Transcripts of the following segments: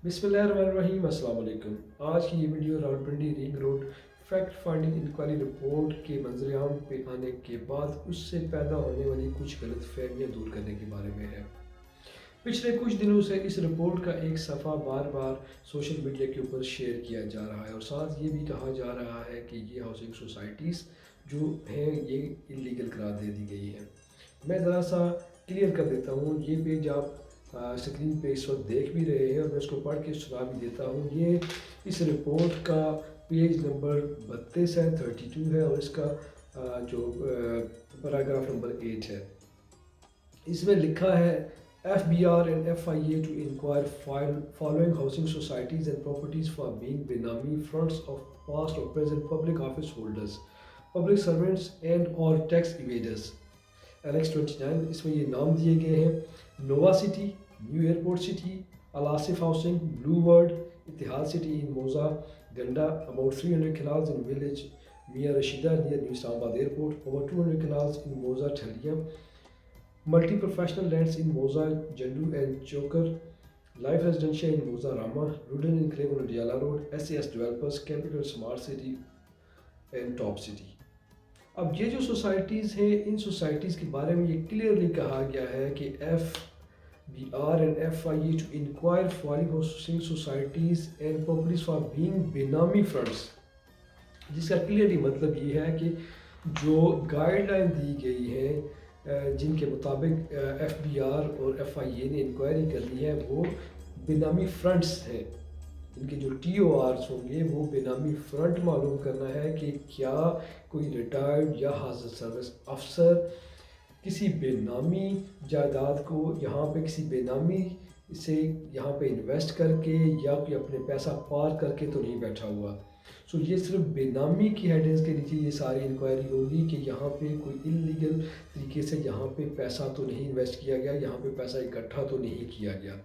बिस्मिल्लाहिर्रहमानिर्रहीम, अस्सलाम वालेकुम। आज की ये video Rawalpindi ring road fact finding inquiry report के मंजरेआम पे आने के बाद उससे पैदा होने वाली कुछ गलत फहमियाँ दूर करने के बारे में है। पिछले कुछ दिनों से इस रिपोर्ट का एक सफ़ा बार बार सोशल मीडिया के ऊपर शेयर किया जा रहा है और साथ ये भी कहा जा रहा है कि ये हाउसिंग सोसाइटीज़ जो हैं ये इलीगल करार दे दी गई हैं। मैं ज़रा सा क्लियर कर देता हूँ, ये पेज आप स्क्रीन पे इस वक्त देख भी रहे हैं और मैं उसको पढ़ के सुना भी देता हूँ। ये इस रिपोर्ट का पेज नंबर 32 है, 32 है और इसका जो पैराग्राफ नंबर 8 है। इसमें लिखा है FBR and FIA to inquire following housing societies and properties for being benami fronts of past or present public office holders, public servants and or tax evaders। Annex 29 इसमें ये नाम दिए गए हैं: Nova city, new airport city, Alasif housing, blue world, Ittehad city in मोजा, Ganda, about 300 canals in village Mia Rashida near New Islamabad Airport, over 200 canals in Moza Thalia, multi-professional lands in Moza, Jandu and Chokar, life residential in Moza Rama, Rudin enclave on Diyala Road, SAS developers, capital smart city and top city। अब ये जो societies हैं, इन societies के बारे में ये clearly कहा गया है कि FBR and FIA to inquire following housing societies and properties for being benami fronts, जिसका क्लियरली मतलब ये है कि जो गाइडलाइन दी गई है जिनके मुताबिक FBR और FIA ने इंक्वायरी कर ली है वो बेनामी फ्रंट्स हैं। इनके जो TORs होंगे वो बेनामी फ्रंट मालूम करना है कि क्या कोई रिटायर्ड या हाजिर सर्विस अफसर किसी बेनामी जायदाद को यहाँ पे किसी बेनामी से यहाँ पे इन्वेस्ट करके या कोई अपने पैसा पार करके तो नहीं बैठा हुआ। सो ये सिर्फ बेनामी की हेडिंग्स के नीचे ये सारी इंक्वायरी होगी कि यहाँ पे कोई इलीगल तरीके से यहाँ पे पैसा तो नहीं इन्वेस्ट किया गया, यहाँ पे पैसा इकट्ठा तो नहीं किया गया।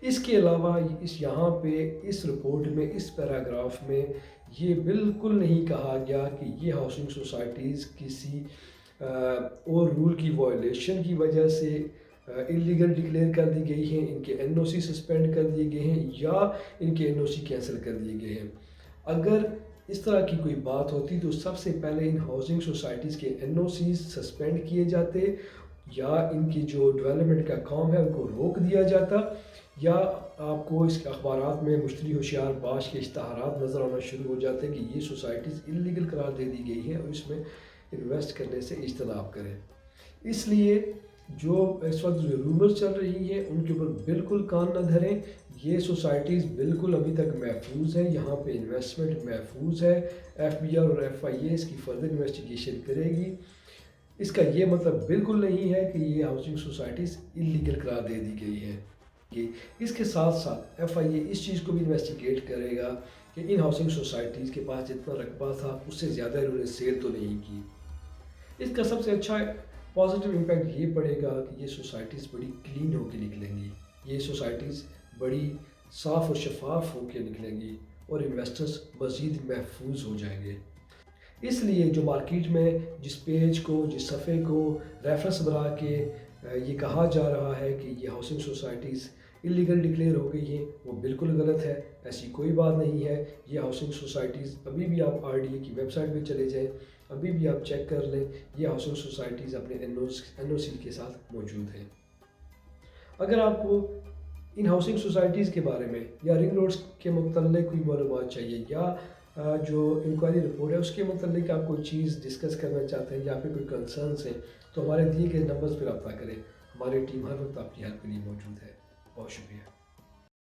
इसके अलावा यहाँ पे इस रिपोर्ट में इस पैराग्राफ में ये बिल्कुल नहीं कहा गया कि ये हाउसिंग सोसाइटीज़ किसी और रूल की वायलेशन की वजह से इलीगल डिक्लेयर कर दी गई हैं, इनके NOC सस्पेंड कर दिए गए हैं या इनके NOC कैंसिल कर दिए गए हैं। अगर इस तरह की कोई बात होती तो सबसे पहले इन हाउसिंग सोसाइटीज़ के NOC सस्पेंड किए जाते या इनकी जो डेवलपमेंट का काम है उनको रोक दिया जाता, या आपको इस अखबारात में मुश्तरी होशियार बाश के इश्तहारात नज़र आना शुरू हो जाते हैं कि ये सोसाइटीज़ इलीगल करार दे दी गई हैं और इसमें इन्वेस्ट करने से इज्तनाब करें। इसलिए जो इस वक्त जो रूमर्स चल रही हैं उनके ऊपर बिल्कुल कान न धरें। ये सोसाइटीज़ बिल्कुल अभी तक महफूज हैं, यहाँ पे इन्वेस्टमेंट महफूज है। FBR और FIA इसकी फर्दर इन्वेस्टिगेशन करेगी। इसका ये मतलब बिल्कुल नहीं है कि ये हाउसिंग सोसाइटीज़ इलीगल करार दे दी गई हैं। इसके साथ साथ FIA इस चीज़ को भी इन्वेस्टिगेट करेगा कि इन हाउसिंग सोसाइटीज़ के पास जितना रकबा था उससे ज़्यादा इन्होंने सेल तो नहीं की। इसका सबसे अच्छा पॉजिटिव इम्पैक्ट ये पड़ेगा कि ये सोसाइटीज़ बड़ी क्लीन होकर निकलेंगी, ये सोसाइटीज़ बड़ी साफ़ और शफाफ होकर निकलेंगी और इन्वेस्टर्स मज़ीद महफूज हो जाएंगे। इसलिए जो मार्केट में जिस पेज को, जिस सफ़े को रेफरेंस बना के ये कहा जा रहा है कि ये हाउसिंग सोसाइटीज़ इलीगल डिक्लेयर हो गई हैं, वो बिल्कुल गलत है। ऐसी कोई बात नहीं है। ये हाउसिंग सोसाइटीज़ अभी भी आप RDA की वेबसाइट पे चले जाएं, अभी भी आप चेक कर लें, ये हाउसिंग सोसाइटीज़ अपने NOC के साथ मौजूद हैं। अगर आपको इन हाउसिंग सोसाइटीज़ के बारे में या रिंग रोड्स के मुतल्लिक़ कोई मालूमात चाहिए या जो इंक्वायरी रिपोर्ट है उसके मुतल्लिक़ आप कोई चीज़ डिस्कस करना चाहते हैं या फिर कोई कंसर्न्स हैं तो हमारे दिए गए नंबर्स पर रब्ता करें। हमारी टीम हर वक्त आपकी हेल्प के लिए मौजूद है। बहुत शुक्रिया।